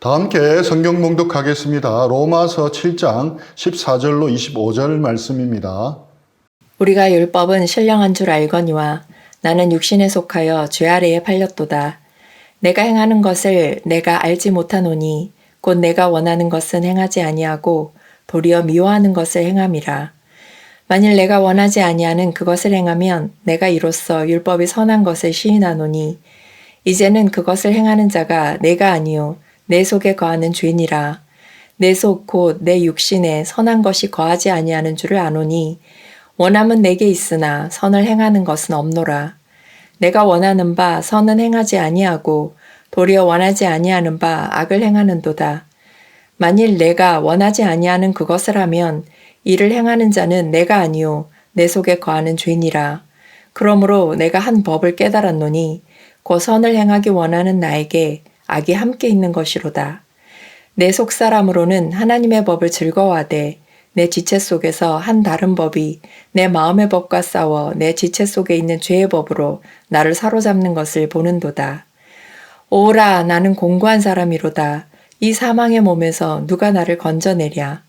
다 함께 성경 봉독하겠습니다. 로마서 7장 14절로 25절 말씀입니다. 우리가 율법은 신령한 줄 알거니와 나는 육신에 속하여 죄 아래에 팔렸도다. 내가 행하는 것을 내가 알지 못하노니 곧 내가 원하는 것은 행하지 아니하고 도리어 미워하는 것을 행함이라. 만일 내가 원하지 아니하는 그것을 행하면 내가 이로써 율법이 선한 것을 시인하노니 이제는 그것을 행하는 자가 내가 아니요 내 속에 거하는 죄니라. 내 속 곧 내 육신에 선한 것이 거하지 아니하는 줄을 아노니 원함은 내게 있으나 선을 행하는 것은 없노라. 내가 원하는 바 선은 행하지 아니하고 도리어 원하지 아니하는 바 악을 행하는도다. 만일 내가 원하지 아니하는 그것을 하면 이를 행하는 자는 내가 아니요 내 속에 거하는 죄니라. 그러므로 내가 한 법을 깨달았노니 곧 선을 행하기 원하는 나에게 악이 함께 있는 것이로다. 내 속사람으로는 하나님의 법을 즐거워하되 내 지체 속에서 한 다른 법이 내 마음의 법과 싸워 내 지체 속에 있는 죄의 법으로 나를 사로잡는 것을 보는도다. 오라, 나는 공고한 사람이로다. 이 사망의 몸에서 누가 나를 건져내랴.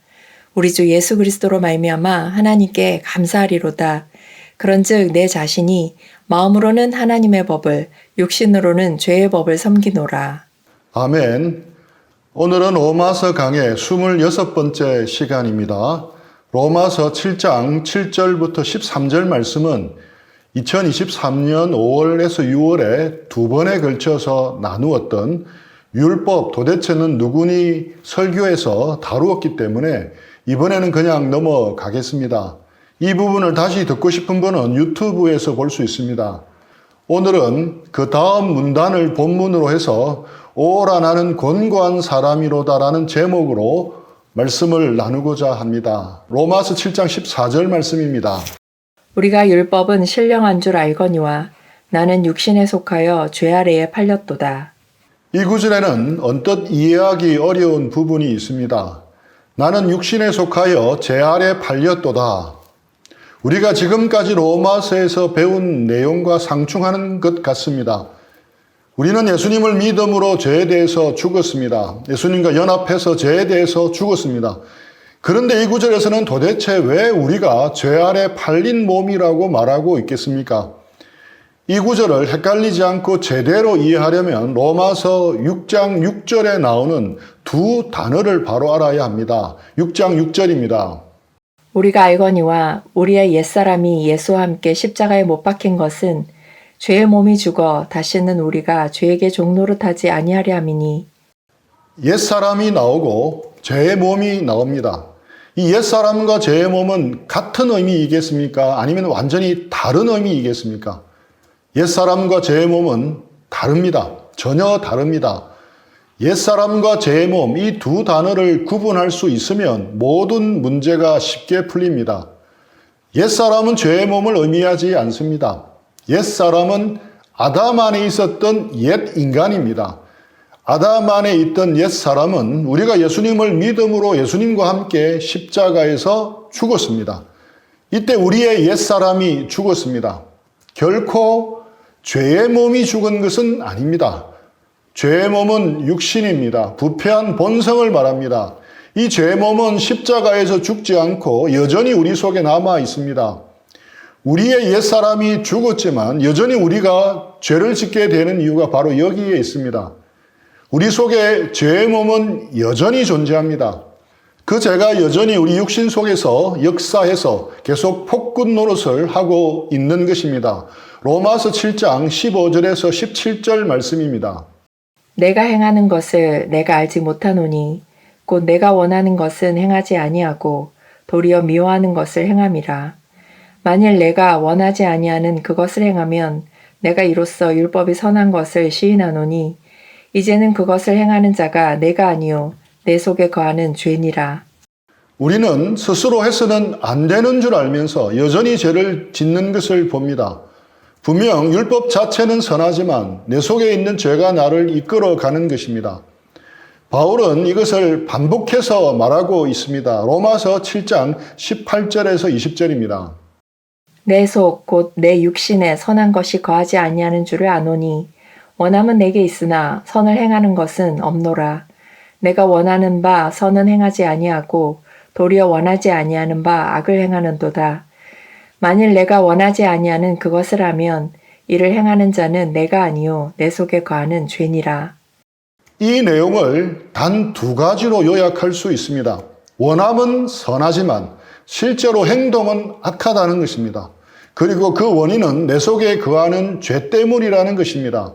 우리 주 예수 그리스도로 말미암아 하나님께 감사하리로다. 그런즉 내 자신이 마음으로는 하나님의 법을, 육신으로는 죄의 법을 섬기노라. 아멘. 오늘은 로마서 강의 26번째 시간입니다. 로마서 7장 7절부터 13절 말씀은 2023년 5월에서 6월에 두 번에 걸쳐서 나누었던 율법 도대체는 누구니 설교에서 다루었기 때문에 이번에는 그냥 넘어가겠습니다. 이 부분을 다시 듣고 싶은 분은 유튜브에서 볼 수 있습니다. 오늘은 그 다음 문단을 본문으로 해서 오라 나는 권고한 사람이로다라는 제목으로 말씀을 나누고자 합니다. 로마서 7장 14절 말씀입니다. 우리가 율법은 신령한 줄 알거니와 나는 육신에 속하여 죄 아래에 팔렸도다. 이 구절에는 언뜻 이해하기 어려운 부분이 있습니다. 나는 육신에 속하여 죄 아래 팔렸도다. 우리가 지금까지 로마서에서 배운 내용과 상충하는 것 같습니다. 우리는 예수님을 믿음으로 죄에 대해서 죽었습니다. 예수님과 연합해서 죄에 대해서 죽었습니다. 그런데 이 구절에서는 도대체 왜 우리가 죄 아래 팔린 몸이라고 말하고 있겠습니까? 이 구절을 헷갈리지 않고 제대로 이해하려면 로마서 6장 6절에 나오는 두 단어를 바로 알아야 합니다. 6장 6절입니다. 우리가 알거니와 우리의 옛사람이 예수와 함께 십자가에 못 박힌 것은 죄의 몸이 죽어 다시는 우리가 죄에게 종노릇하지 아니하려 함이니. 옛사람이 나오고 죄의 몸이 나옵니다. 이 옛사람과 죄의 몸은 같은 의미이겠습니까? 아니면 완전히 다른 의미이겠습니까? 옛사람과 죄의 몸은 다릅니다. 전혀 다릅니다. 옛사람과 죄의 몸, 이 두 단어를 구분할 수 있으면 모든 문제가 쉽게 풀립니다. 옛사람은 죄의 몸을 의미하지 않습니다. 옛사람은 아담 안에 있었던 옛 인간입니다. 아담 안에 있던 옛사람은 우리가 예수님을 믿음으로 예수님과 함께 십자가에서 죽었습니다. 이때 우리의 옛사람이 죽었습니다. 결코 죄의 몸이 죽은 것은 아닙니다. 죄의 몸은 육신입니다. 부패한 본성을 말합니다. 이 죄의 몸은 십자가에서 죽지 않고 여전히 우리 속에 남아 있습니다. 우리의 옛사람이 죽었지만 여전히 우리가 죄를 짓게 되는 이유가 바로 여기에 있습니다. 우리 속에 죄의 몸은 여전히 존재합니다. 그 죄가 여전히 우리 육신 속에서 역사해서 계속 폭군 노릇을 하고 있는 것입니다. 로마서 7장 15절에서 17절 말씀입니다. 내가 행하는 것을 내가 알지 못하노니 곧 내가 원하는 것은 행하지 아니하고 도리어 미워하는 것을 행함이라. 만일 내가 원하지 아니하는 그것을 행하면 내가 이로써 율법이 선한 것을 시인하노니 이제는 그것을 행하는 자가 내가 아니요 내 속에 거하는 죄니라. 우리는 스스로 해서는 안 되는 줄 알면서 여전히 죄를 짓는 것을 봅니다. 분명 율법 자체는 선하지만 내 속에 있는 죄가 나를 이끌어가는 것입니다. 바울은 이것을 반복해서 말하고 있습니다. 로마서 7장 18절에서 20절입니다. 내 속 곧 내 육신에 선한 것이 거하지 아니하는 줄을 아노니 원함은 내게 있으나 선을 행하는 것은 없노라. 내가 원하는 바 선은 행하지 아니하고 도리어 원하지 아니하는 바 악을 행하는도다. 만일 내가 원하지 아니하는 그것을 하면 이를 행하는 자는 내가 아니요 내 속에 거하는 죄니라. 이 내용을 단 두 가지로 요약할 수 있습니다. 원함은 선하지만 실제로 행동은 악하다는 것입니다. 그리고 그 원인은 내 속에 거하는 죄 때문이라는 것입니다.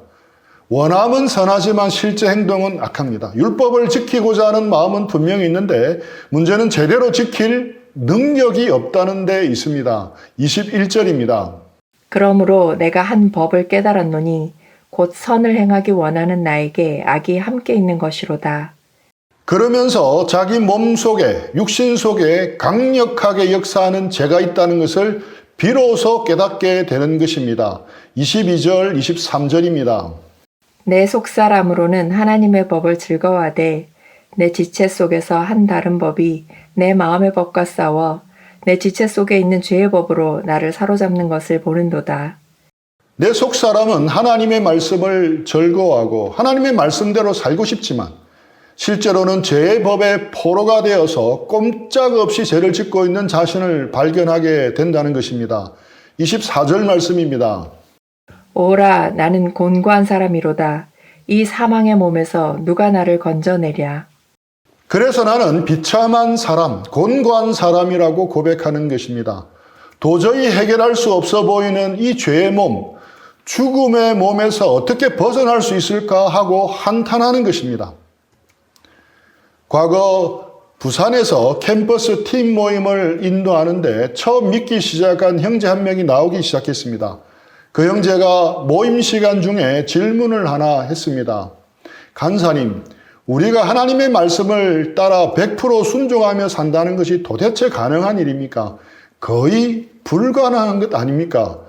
원함은 선하지만 실제 행동은 악합니다. 율법을 지키고자 하는 마음은 분명히 있는데 문제는 제대로 지킬 능력이 없다는 데 있습니다. 21절입니다. 그러므로 내가 한 법을 깨달았노니 곧 선을 행하기 원하는 나에게 악이 함께 있는 것이로다. 그러면서 자기 몸 속에, 육신 속에 강력하게 역사하는 죄가 있다는 것을 비로소 깨닫게 되는 것입니다. 22절, 23절입니다. 내 속사람으로는 하나님의 법을 즐거워하되 내 지체 속에서 한 다른 법이 내 마음의 법과 싸워 내 지체 속에 있는 죄의 법으로 나를 사로잡는 것을 보는도다. 내 속사람은 하나님의 말씀을 즐거워하고 하나님의 말씀대로 살고 싶지만 실제로는 죄의 법에 포로가 되어서 꼼짝없이 죄를 짓고 있는 자신을 발견하게 된다는 것입니다. 24절 말씀입니다. 오라 나는 곤고한 사람이로다. 이 사망의 몸에서 누가 나를 건져내랴. 그래서 나는 비참한 사람, 곤고한 사람이라고 고백하는 것입니다. 도저히 해결할 수 없어 보이는 이 죄의 몸, 죽음의 몸에서 어떻게 벗어날 수 있을까 하고 한탄하는 것입니다. 과거 부산에서 캠퍼스 팀 모임을 인도하는데 처음 믿기 시작한 형제 한 명이 나오기 시작했습니다. 그 형제가 모임 시간 중에 질문을 하나 했습니다. 간사님, 우리가 하나님의 말씀을 따라 100% 순종하며 산다는 것이 도대체 가능한 일입니까? 거의 불가능한 것 아닙니까?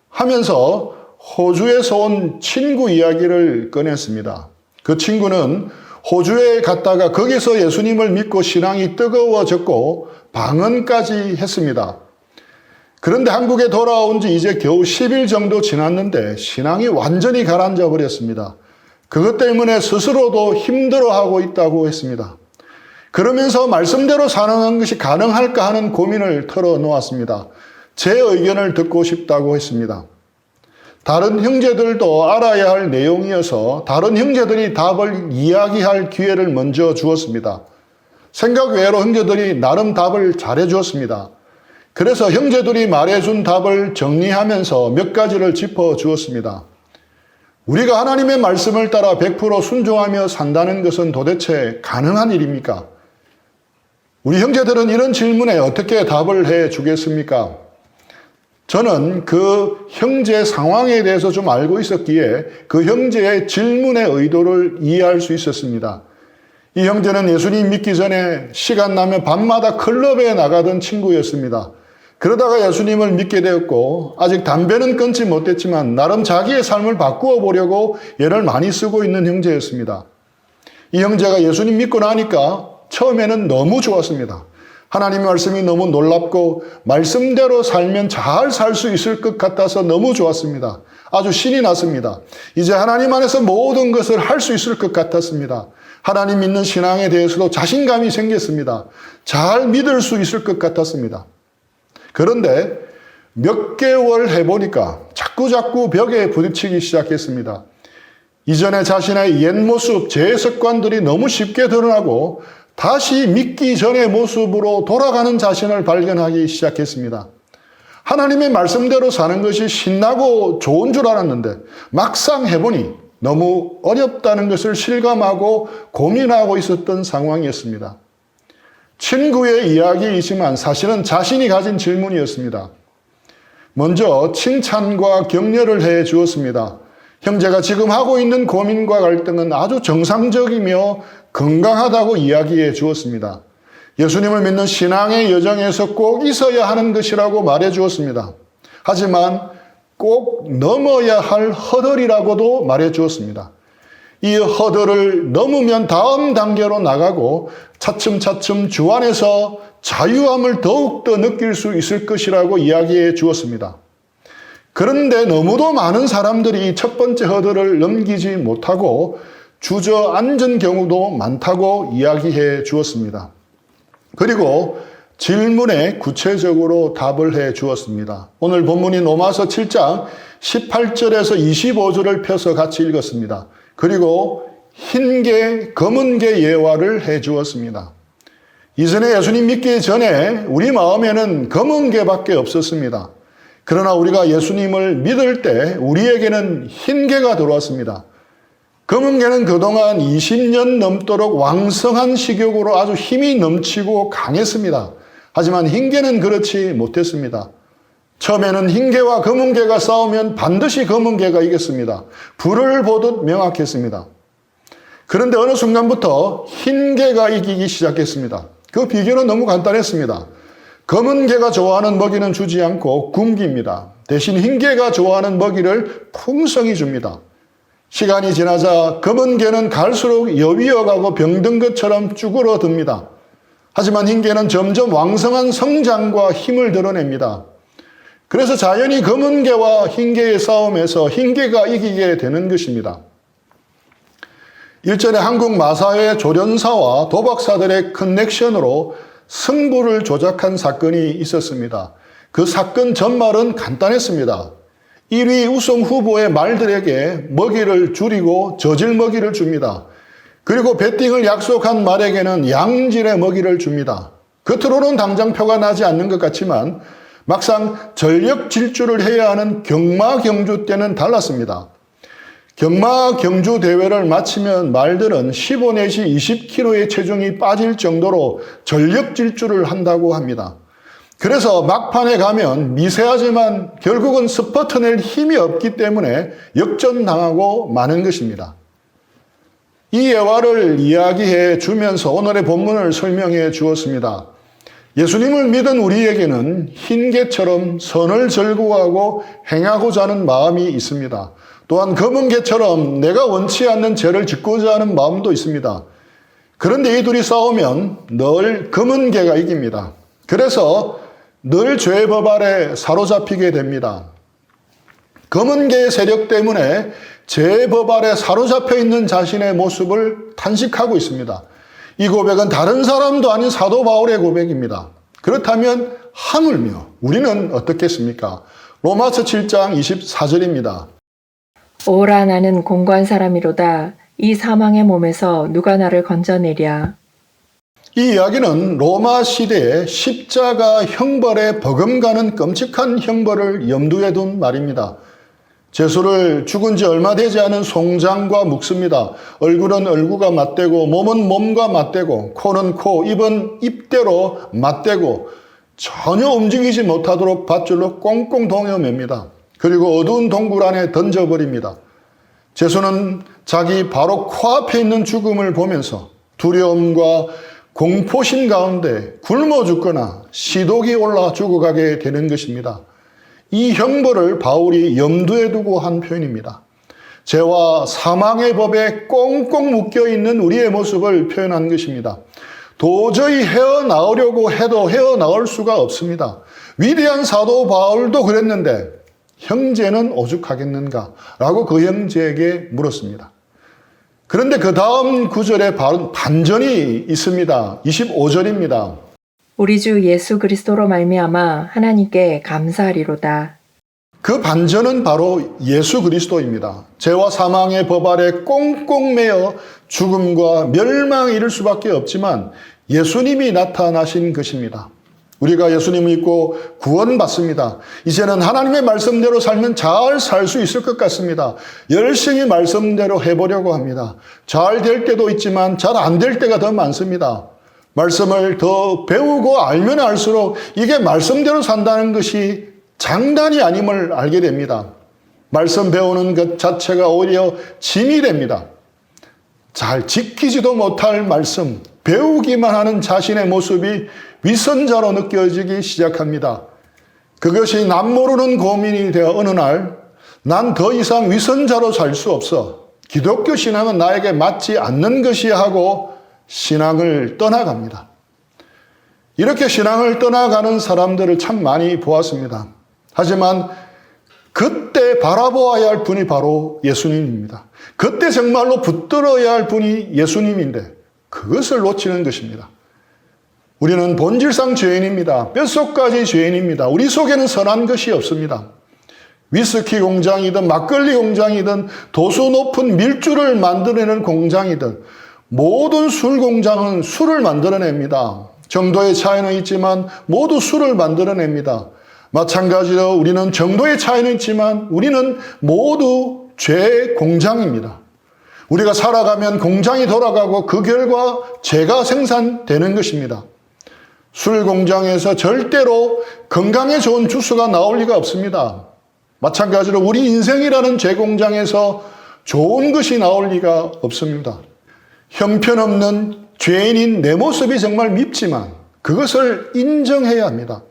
하면서 호주에서 온 친구 이야기를 꺼냈습니다. 그 친구는 호주에 갔다가 거기서 예수님을 믿고 신앙이 뜨거워졌고 방언까지 했습니다. 그런데 한국에 돌아온 지 이제 겨우 10일 정도 지났는데 신앙이 완전히 가라앉아 버렸습니다. 그것 때문에 스스로도 힘들어하고 있다고 했습니다. 그러면서 말씀대로 사는 것이 가능할까 하는 고민을 털어놓았습니다. 제 의견을 듣고 싶다고 했습니다. 다른 형제들도 알아야 할 내용이어서 다른 형제들이 답을 이야기할 기회를 먼저 주었습니다. 생각 외로 형제들이 나름 답을 잘해 주었습니다. 그래서 형제들이 말해준 답을 정리하면서 몇 가지를 짚어 주었습니다. 우리가 하나님의 말씀을 따라 100% 순종하며 산다는 것은 도대체 가능한 일입니까? 우리 형제들은 이런 질문에 어떻게 답을 해 주겠습니까? 저는 그 형제 상황에 대해서 좀 알고 있었기에 그 형제의 질문의 의도를 이해할 수 있었습니다. 이 형제는 예수님 믿기 전에 시간 나면 밤마다 클럽에 나가던 친구였습니다. 그러다가 예수님을 믿게 되었고 아직 담배는 끊지 못했지만 나름 자기의 삶을 바꾸어 보려고 애를 많이 쓰고 있는 형제였습니다. 이 형제가 예수님 믿고 나니까 처음에는 너무 좋았습니다. 하나님의 말씀이 너무 놀랍고 말씀대로 살면 잘 살 수 있을 것 같아서 너무 좋았습니다. 아주 신이 났습니다. 이제 하나님 안에서 모든 것을 할 수 있을 것 같았습니다. 하나님 믿는 신앙에 대해서도 자신감이 생겼습니다. 잘 믿을 수 있을 것 같았습니다. 그런데 몇 개월 해보니까 자꾸 벽에 부딪히기 시작했습니다. 이전에 자신의 옛 모습, 제 습관들이 너무 쉽게 드러나고 다시 믿기 전의 모습으로 돌아가는 자신을 발견하기 시작했습니다. 하나님의 말씀대로 사는 것이 신나고 좋은 줄 알았는데 막상 해보니 너무 어렵다는 것을 실감하고 고민하고 있었던 상황이었습니다. 친구의 이야기이지만 사실은 자신이 가진 질문이었습니다. 먼저 칭찬과 격려를 해 주었습니다. 형제가 지금 하고 있는 고민과 갈등은 아주 정상적이며 건강하다고 이야기해 주었습니다. 예수님을 믿는 신앙의 여정에서 꼭 있어야 하는 것이라고 말해 주었습니다. 하지만 꼭 넘어야 할 허들이라고도 말해 주었습니다. 이 허들을 넘으면 다음 단계로 나가고 차츰차츰 주 안에서 자유함을 더욱더 느낄 수 있을 것이라고 이야기해 주었습니다. 그런데 너무도 많은 사람들이 첫 번째 허들을 넘기지 못하고 주저앉은 경우도 많다고 이야기해 주었습니다. 그리고 질문에 구체적으로 답을 해 주었습니다. 오늘 본문인 로마서 7장 18절에서 25절을 펴서 같이 읽었습니다. 그리고 흰개, 검은개 예화를 해 주었습니다. 이전에 예수님 믿기 전에 우리 마음에는 검은개밖에 없었습니다. 그러나 우리가 예수님을 믿을 때 우리에게는 흰개가 들어왔습니다. 검은개는 그동안 20년 넘도록 왕성한 식욕으로 아주 힘이 넘치고 강했습니다. 하지만 흰개는 그렇지 못했습니다. 처음에는 흰개와 검은개가 싸우면 반드시 검은개가 이겼습니다. 불을 보듯 명확했습니다. 그런데 어느 순간부터 흰개가 이기기 시작했습니다. 그 비결은 너무 간단했습니다. 검은개가 좋아하는 먹이는 주지 않고 굶깁니다. 대신 흰개가 좋아하는 먹이를 풍성히 줍니다. 시간이 지나자 검은개는 갈수록 여위어가고 병든 것처럼 쭈그러듭니다. 하지만 흰개는 점점 왕성한 성장과 힘을 드러냅니다. 그래서 자연히 검은개와 흰개의 싸움에서 흰개가 이기게 되는 것입니다. 일전에 한국 마사회 조련사와 도박사들의 커넥션으로 승부를 조작한 사건이 있었습니다. 그 사건 전말은 간단했습니다. 1위 우승 후보의 말들에게 먹이를 줄이고 저질 먹이를 줍니다. 그리고 배팅을 약속한 말에게는 양질의 먹이를 줍니다. 겉으로는 당장 표가 나지 않는 것 같지만 막상 전력 질주를 해야 하는 경마 경주 때는 달랐습니다. 경마 경주 대회를 마치면 말들은 15 내지 20kg의 체중이 빠질 정도로 전력 질주를 한다고 합니다. 그래서 막판에 가면 미세하지만 결국은 스퍼트낼 힘이 없기 때문에 역전당하고 마는 것입니다. 이 예화를 이야기해 주면서 오늘의 본문을 설명해 주었습니다. 예수님을 믿은 우리에게는 흰개처럼 선을 절구하고 행하고자 하는 마음이 있습니다. 또한 검은 개처럼 내가 원치 않는 죄를 짓고자 하는 마음도 있습니다. 그런데 이 둘이 싸우면 늘 검은 개가 이깁니다. 그래서 늘 죄의 법 아래 사로잡히게 됩니다. 검은 개의 세력 때문에 죄의 법 아래 사로잡혀 있는 자신의 모습을 탄식하고 있습니다. 이 고백은 다른 사람도 아닌 사도 바울의 고백입니다. 그렇다면 하물며 우리는 어떻겠습니까? 로마서 7장 24절입니다. 오라 나는 공고한 사람이로다. 이 사망의 몸에서 누가 나를 건져내랴. 이 이야기는 로마 시대의 십자가 형벌에 버금가는 끔찍한 형벌을 염두에 둔 말입니다. 제수를 죽은 지 얼마 되지 않은 송장과 묵습니다. 얼굴은 얼굴과 맞대고 몸은 몸과 맞대고 코는 코, 입은 입대로 맞대고 전혀 움직이지 못하도록 밧줄로 꽁꽁 동여맵니다. 그리고 어두운 동굴 안에 던져버립니다. 제수는 자기 바로 코앞에 있는 죽음을 보면서 두려움과 공포심 가운데 굶어 죽거나 시독이 올라 죽어가게 되는 것입니다. 이 형벌을 바울이 염두에 두고 한 표현입니다. 죄와 사망의 법에 꽁꽁 묶여있는 우리의 모습을 표현한 것입니다. 도저히 헤어나오려고 해도 헤어나올 수가 없습니다. 위대한 사도 바울도 그랬는데 형제는 오죽하겠는가? 라고 그 형제에게 물었습니다. 그런데 그 다음 구절에 반전이 있습니다. 25절입니다. 우리 주 예수 그리스도로 말미암아 하나님께 감사하리로다. 그 반전은 바로 예수 그리스도입니다. 죄와 사망의 법 아래 꽁꽁 매여 죽음과 멸망에 이를 수밖에 없지만 예수님이 나타나신 것입니다. 우리가 예수님을 믿고 구원받습니다. 이제는 하나님의 말씀대로 살면 잘 살 수 있을 것 같습니다. 열심히 말씀대로 해보려고 합니다. 잘 될 때도 있지만 잘 안 될 때가 더 많습니다. 말씀을 더 배우고 알면 알수록 이게 말씀대로 산다는 것이 장난이 아님을 알게 됩니다. 말씀 배우는 것 자체가 오히려 짐이 됩니다. 잘 지키지도 못할 말씀, 배우기만 하는 자신의 모습이 위선자로 느껴지기 시작합니다. 그것이 남모르는 고민이 되어 어느 날 난 더 이상 위선자로 살 수 없어. 기독교 신앙은 나에게 맞지 않는 것이야 하고 신앙을 떠나갑니다. 이렇게 신앙을 떠나가는 사람들을 참 많이 보았습니다. 하지만 그때 바라보아야 할 분이 바로 예수님입니다. 그때 정말로 붙들어야 할 분이 예수님인데 그것을 놓치는 것입니다. 우리는 본질상 죄인입니다. 뼛속까지 죄인입니다. 우리 속에는 선한 것이 없습니다. 위스키 공장이든 막걸리 공장이든 도수 높은 밀주를 만들어내는 공장이든 모든 술 공장은 술을 만들어냅니다. 정도의 차이는 있지만 모두 술을 만들어냅니다. 마찬가지로 우리는 정도의 차이는 있지만 우리는 모두 죄의 공장입니다. 우리가 살아가면 공장이 돌아가고 그 결과 죄가 생산되는 것입니다. 술 공장에서 절대로 건강에 좋은 주스가 나올 리가 없습니다. 마찬가지로 우리 인생이라는 죄 공장에서 좋은 것이 나올 리가 없습니다. 형편없는 죄인인 내 모습이 정말 밉지만 그것을 인정해야 합니다.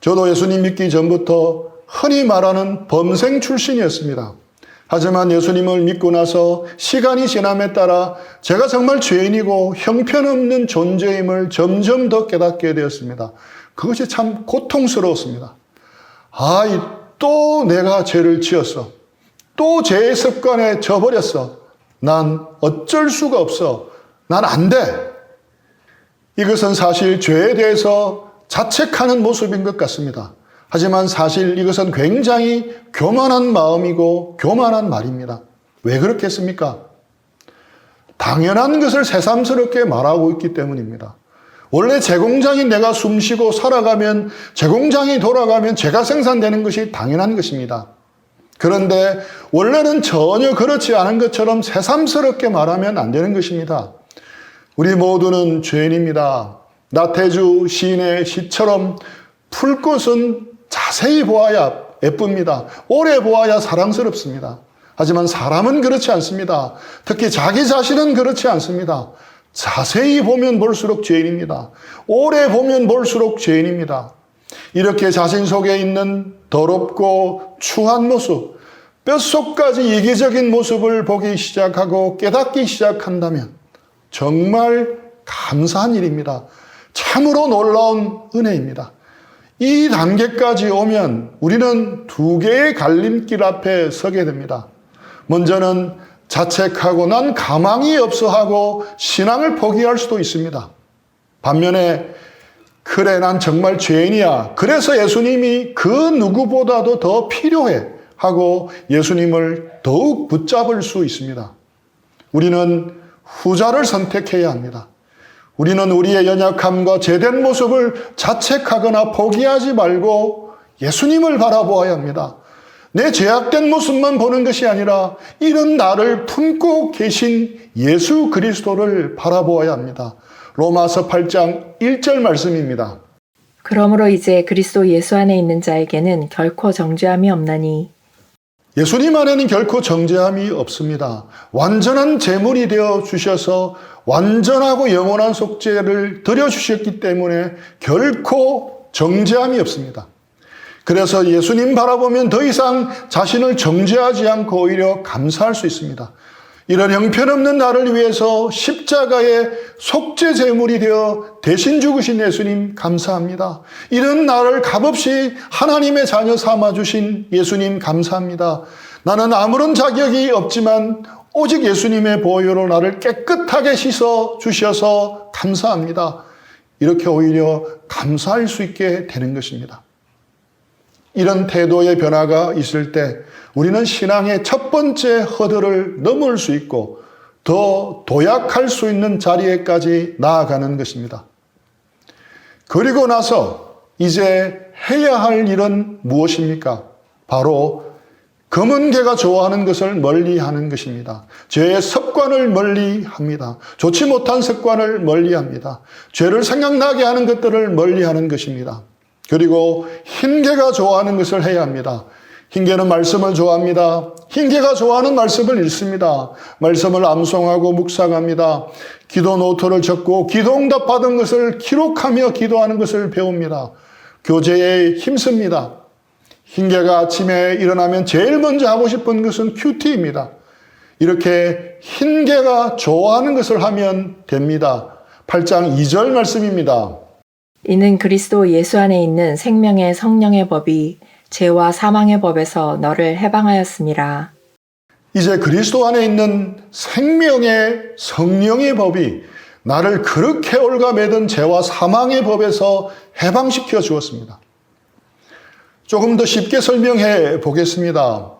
저도 예수님 믿기 전부터 흔히 말하는 범생 출신이었습니다. 하지만 예수님을 믿고 나서 시간이 지남에 따라 제가 정말 죄인이고 형편없는 존재임을 점점 더 깨닫게 되었습니다. 그것이 참 고통스러웠습니다. 또 내가 죄를 지었어. 또 죄의 습관에 져버렸어. 난 어쩔 수가 없어. 난 안 돼. 이것은 사실 죄에 대해서 자책하는 모습인 것 같습니다. 하지만 사실 이것은 굉장히 교만한 마음이고 교만한 말입니다. 왜 그렇겠습니까? 당연한 것을 새삼스럽게 말하고 있기 때문입니다. 원래 제 공장이 내가 숨쉬고 살아가면 제 공장이 돌아가면 죄가 생산되는 것이 당연한 것입니다. 그런데 원래는 전혀 그렇지 않은 것처럼 새삼스럽게 말하면 안 되는 것입니다. 우리 모두는 죄인입니다. 나태주 시인의 시처럼 풀꽃은 자세히 보아야 예쁩니다. 오래 보아야 사랑스럽습니다. 하지만 사람은 그렇지 않습니다. 특히 자기 자신은 그렇지 않습니다. 자세히 보면 볼수록 죄인입니다. 오래 보면 볼수록 죄인입니다. 이렇게 자신 속에 있는 더럽고 추한 모습, 뼛속까지 이기적인 모습을 보기 시작하고 깨닫기 시작한다면 정말 감사한 일입니다. 참으로 놀라운 은혜입니다. 이 단계까지 오면 우리는 두 개의 갈림길 앞에 서게 됩니다. 먼저는 자책하고 난 가망이 없어 하고 신앙을 포기할 수도 있습니다. 반면에 그래 난 정말 죄인이야. 그래서 예수님이 그 누구보다도 더 필요해 하고 예수님을 더욱 붙잡을 수 있습니다. 우리는 후자를 선택해야 합니다. 우리는 우리의 연약함과 죄된 모습을 자책하거나 포기하지 말고 예수님을 바라보아야 합니다. 내 죄악된 모습만 보는 것이 아니라 이런 나를 품고 계신 예수 그리스도를 바라보아야 합니다. 로마서 8장 1절 말씀입니다. 그러므로 이제 그리스도 예수 안에 있는 자에게는 결코 정죄함이 없나니 예수님 안에는 결코 정죄함이 없습니다. 완전한 제물이 되어 주셔서 완전하고 영원한 속죄를 드려주셨기 때문에 결코 정죄함이 없습니다. 그래서 예수님 바라보면 더 이상 자신을 정죄하지 않고 오히려 감사할 수 있습니다. 이런 형편없는 나를 위해서 십자가의 속죄 제물이 되어 대신 죽으신 예수님 감사합니다. 이런 나를 값없이 하나님의 자녀 삼아주신 예수님 감사합니다. 나는 아무런 자격이 없지만 오직 예수님의 보혈로 나를 깨끗하게 씻어 주셔서 감사합니다. 이렇게 오히려 감사할 수 있게 되는 것입니다. 이런 태도의 변화가 있을 때 우리는 신앙의 첫 번째 허들을 넘을 수 있고 더 도약할 수 있는 자리에까지 나아가는 것입니다. 그리고 나서 이제 해야 할 일은 무엇입니까? 바로 검은 개가 좋아하는 것을 멀리하는 것입니다. 죄의 습관을 멀리합니다. 좋지 못한 습관을 멀리합니다. 죄를 생각나게 하는 것들을 멀리하는 것입니다. 그리고 흰 개가 좋아하는 것을 해야 합니다. 흰 개는 말씀을 좋아합니다. 흰 개가 좋아하는 말씀을 읽습니다. 말씀을 암송하고 묵상합니다. 기도 노트를 적고 기도응답 받은 것을 기록하며 기도하는 것을 배웁니다. 교제에 힘씁니다. 흰 개가 아침에 일어나면 제일 먼저 하고 싶은 것은 큐티입니다. 이렇게 흰 개가 좋아하는 것을 하면 됩니다. 8장 2절 말씀입니다. 이는 그리스도 예수 안에 있는 생명의 성령의 법이 죄와 사망의 법에서 너를 해방하였음이라. 이제 그리스도 안에 있는 생명의 성령의 법이 나를 그렇게 올가매던 죄와 사망의 법에서 해방시켜 주었습니다. 조금 더 쉽게 설명해 보겠습니다.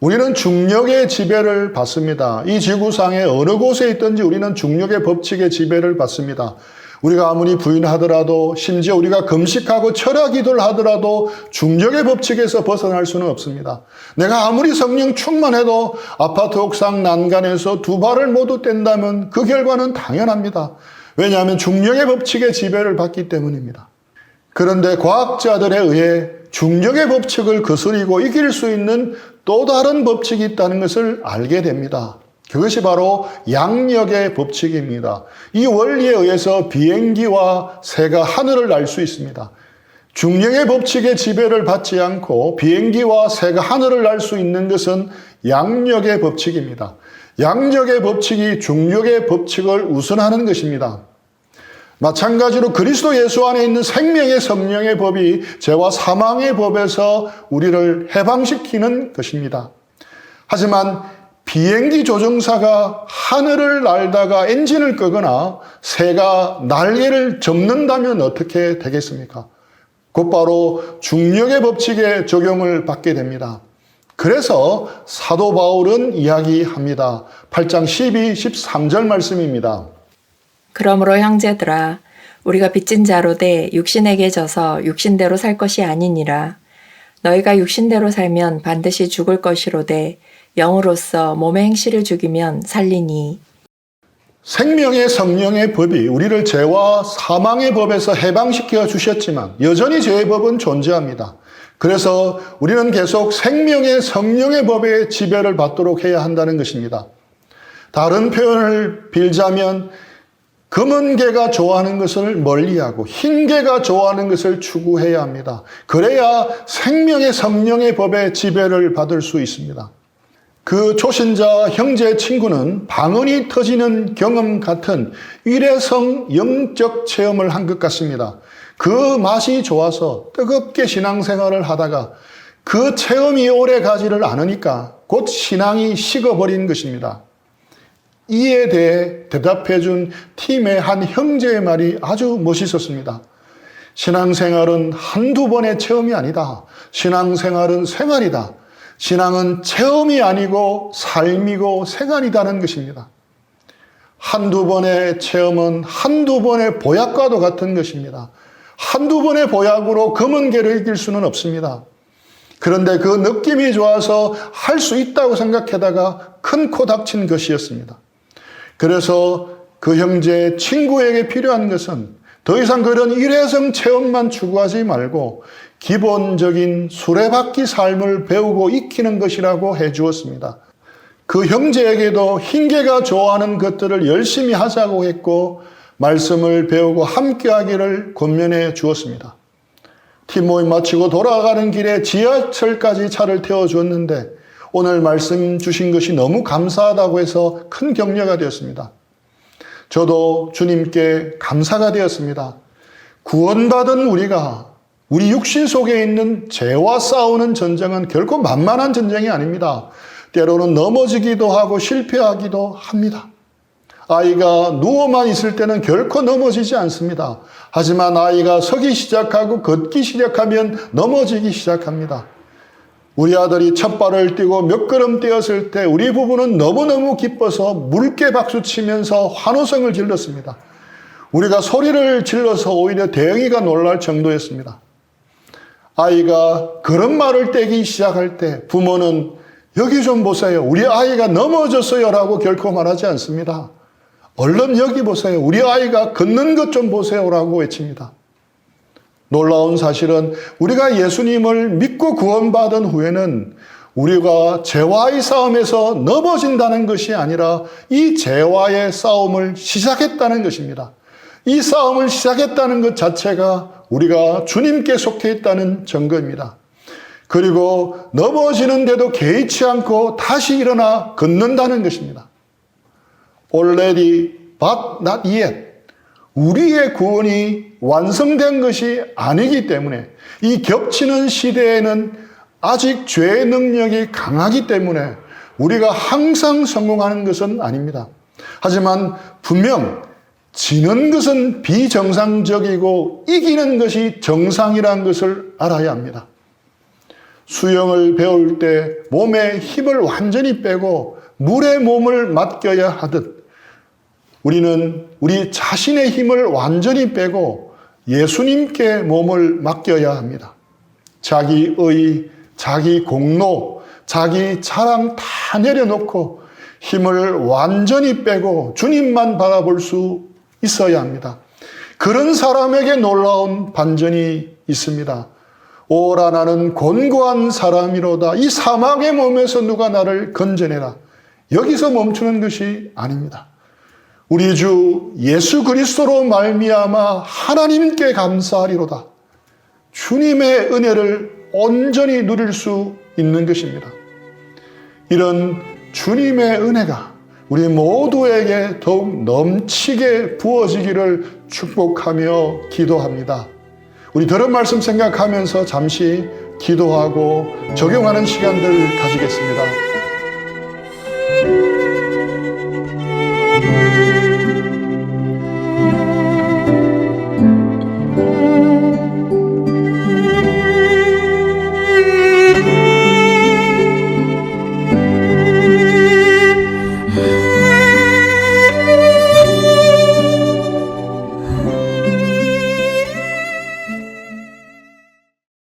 우리는 중력의 지배를 받습니다. 이 지구상의 어느 곳에 있든지 우리는 중력의 법칙의 지배를 받습니다. 우리가 아무리 부인하더라도, 심지어 우리가 금식하고 철야기도를 하더라도 중력의 법칙에서 벗어날 수는 없습니다. 내가 아무리 성령 충만해도 아파트 옥상 난간에서 두 발을 모두 뗀다면 그 결과는 당연합니다. 왜냐하면 중력의 법칙의 지배를 받기 때문입니다. 그런데 과학자들에 의해 중력의 법칙을 거스리고 이길 수 있는 또 다른 법칙이 있다는 것을 알게 됩니다. 그것이 바로 양력의 법칙입니다. 이 원리에 의해서 비행기와 새가 하늘을 날 수 있습니다. 중력의 법칙의 지배를 받지 않고 비행기와 새가 하늘을 날 수 있는 것은 양력의 법칙입니다. 양력의 법칙이 중력의 법칙을 우선하는 것입니다. 마찬가지로 그리스도 예수 안에 있는 생명의 성령의 법이 죄와 사망의 법에서 우리를 해방시키는 것입니다. 하지만 비행기 조종사가 하늘을 날다가 엔진을 끄거나 새가 날개를 접는다면 어떻게 되겠습니까? 곧바로 중력의 법칙에 적용을 받게 됩니다. 그래서 사도 바울은 이야기합니다. 8장 12, 13절 말씀입니다. 그러므로 형제들아, 우리가 빚진 자로 돼 육신에게 져서 육신대로 살 것이 아니니라. 너희가 육신대로 살면 반드시 죽을 것이로되 영으로서 몸의 행실을 죽이면 살리니. 생명의 성령의 법이 우리를 죄와 사망의 법에서 해방시켜 주셨지만 여전히 죄의 법은 존재합니다. 그래서 우리는 계속 생명의 성령의 법의 지배를 받도록 해야 한다는 것입니다. 다른 표현을 빌자면 검은 개가 좋아하는 것을 멀리하고 흰 개가 좋아하는 것을 추구해야 합니다. 그래야 생명의 성령의 법의 지배를 받을 수 있습니다. 그 초신자 형제 친구는 방언이 터지는 경험 같은 일회성 영적 체험을 한 것 같습니다. 그 맛이 좋아서 뜨겁게 신앙생활을 하다가 그 체험이 오래 가지를 않으니까 곧 신앙이 식어버린 것입니다. 이에 대해 대답해 준 팀의 한 형제의 말이 아주 멋있었습니다. 신앙생활은 한두 번의 체험이 아니다. 신앙생활은 생활이다. 신앙은 체험이 아니고 삶이고 생활이라는 것입니다. 한두 번의 체험은 한두 번의 보약과도 같은 것입니다. 한두 번의 보약으로 검은 개를 이길 수는 없습니다. 그런데 그 느낌이 좋아서 할 수 있다고 생각하다가 큰 코 닥친 것이었습니다. 그래서 그 형제 친구에게 필요한 것은 더 이상 그런 일회성 체험만 추구하지 말고 기본적인 수레바퀴 삶을 배우고 익히는 것이라고 해 주었습니다. 그 형제에게도 흰개가 좋아하는 것들을 열심히 하자고 했고 말씀을 배우고 함께하기를 권면해 주었습니다. 팀 모임 마치고 돌아가는 길에 지하철까지 차를 태워주었는데 오늘 말씀 주신 것이 너무 감사하다고 해서 큰 격려가 되었습니다. 저도 주님께 감사가 되었습니다. 구원받은 우리가 우리 육신 속에 있는 죄와 싸우는 전쟁은 결코 만만한 전쟁이 아닙니다. 때로는 넘어지기도 하고 실패하기도 합니다. 아이가 누워만 있을 때는 결코 넘어지지 않습니다. 하지만 아이가 서기 시작하고 걷기 시작하면 넘어지기 시작합니다. 우리 아들이 첫 발을 띄고 몇 걸음 뛰었을 때 우리 부부는 너무너무 기뻐서 물개 박수 치면서 환호성을 질렀습니다. 우리가 소리를 질러서 오히려 대영이가 놀랄 정도였습니다. 아이가 걸음마를 떼기 시작할 때 부모는 여기 좀 보세요. 우리 아이가 넘어졌어요 라고 결코 말하지 않습니다. 얼른 여기 보세요. 우리 아이가 걷는 것 좀 보세요 라고 외칩니다. 놀라운 사실은 우리가 예수님을 믿고 구원받은 후에는 우리가 죄와의 싸움에서 넘어진다는 것이 아니라 이 죄와의 싸움을 시작했다는 것입니다. 이 싸움을 시작했다는 것 자체가 우리가 주님께 속해 있다는 증거입니다. 그리고 넘어지는데도 개의치 않고 다시 일어나 걷는다는 것입니다. Already, but not yet. 우리의 구원이 완성된 것이 아니기 때문에 이 겹치는 시대에는 아직 죄의 능력이 강하기 때문에 우리가 항상 성공하는 것은 아닙니다. 하지만 분명 지는 것은 비정상적이고 이기는 것이 정상이라는 것을 알아야 합니다. 수영을 배울 때 몸에 힘을 완전히 빼고 물에 몸을 맡겨야 하듯 우리는 우리 자신의 힘을 완전히 빼고 예수님께 몸을 맡겨야 합니다. 자기 의, 자기 공로, 자기 자랑 다 내려놓고 힘을 완전히 빼고 주님만 바라볼 수 있어야 합니다. 그런 사람에게 놀라운 반전이 있습니다. 오라 나는 곤고한 사람이로다. 이 사막의 몸에서 누가 나를 건져내라. 여기서 멈추는 것이 아닙니다. 우리 주 예수 그리스도로 말미암아 하나님께 감사하리로다. 주님의 은혜를 온전히 누릴 수 있는 것입니다. 이런 주님의 은혜가 우리 모두에게 더욱 넘치게 부어지기를 축복하며 기도합니다. 우리 들은 말씀 생각하면서 잠시 기도하고 적용하는 시간들 가지겠습니다.